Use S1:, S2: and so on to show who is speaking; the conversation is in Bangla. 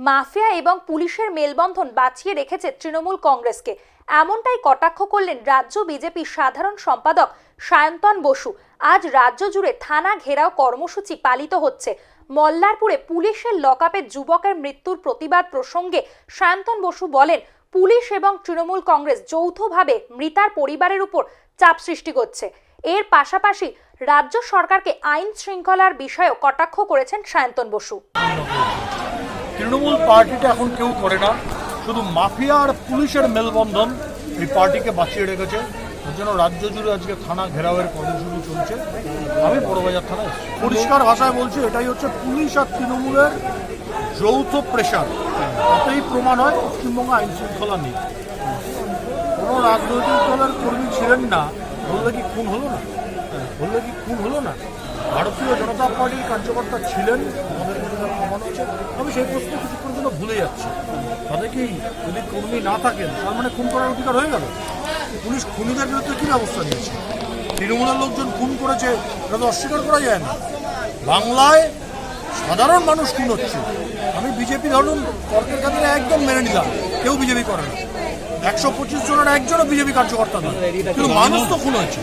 S1: মাফিয়া এবং পুলিশের মেলবন্ধন বাঁচিয়ে রেখেছে তৃণমূল কংগ্রেসকে। এমনটাই কটাক্ষ করলেন রাজ্য বিজেপির সাধারণ সম্পাদক সায়ন্তন বসু। আজ রাজ্য জুড়ে থানা ঘেরাও কর্মসূচি পালিত হচ্ছে। মল্লারপুরে পুলিশের লকআপে যুবকের মৃত্যুর প্রতিবাদ প্রসঙ্গে সায়ন্তন বসু বলেন, পুলিশ এবং তৃণমূল কংগ্রেস যৌথভাবে মৃতার পরিবারের উপর চাপ সৃষ্টি করছে। এর পাশাপাশি রাজ্য সরকারকে আইন শৃঙ্খলার বিষয়েও কটাক্ষ করেছেন সায়ন্তন বসু।
S2: তৃণমূল পার্টিটা এখন কেউ করে না, শুধু মাফিয়া আর পুলিশের মেলবন্ধন এই পার্টিকে বাঁচিয়ে রেখেছে। এর জন্য রাজ্য জুড়ে আজকে থানা ঘেরাওয়ের কর্মসূচি চলছে। আমি বড়বাজার থানায় এসেছি। পরিষ্কার ভাষায় বলছি, এটাই হচ্ছে পুলিশ আর তৃণমূলের যৌথ প্রেশার। তাতেই প্রমাণ হয় পশ্চিমবঙ্গে আইন শৃঙ্খলা নেই। কোনো রাজনৈতিক দলের কর্মী ছিলেন না বললে কি খুন হলো না? বললে কি খুন হলো না? ভারতীয় জনতা পার্টির কার্যকর্তা ছিলেন, আমাদের কাছে প্রমাণ হচ্ছে। আমি সেই প্রশ্ন কিছুক্ষণ জন্য ভুলে যাচ্ছি। তাদের কি যদি কর্মী না থাকেন তার মানে খুন করার অধিকার হয়ে গেল? পুলিশ খুনিদের বিরুদ্ধে কী ব্যবস্থা নিয়েছে? তৃণমূলের লোকজন খুন করেছে, এটা তো অস্বীকার করা যায় না। বাংলায় সাধারণ মানুষ খুন হচ্ছে। আমি বিজেপি ধরুন তর্কের খাতিরে একদম মেনে নিলাম, কেউ বিজেপি করে না। 125 জনের একজনও বিজেপি কার্যকর্তা নয়, কিন্তু মানুষ তো খুন হচ্ছে।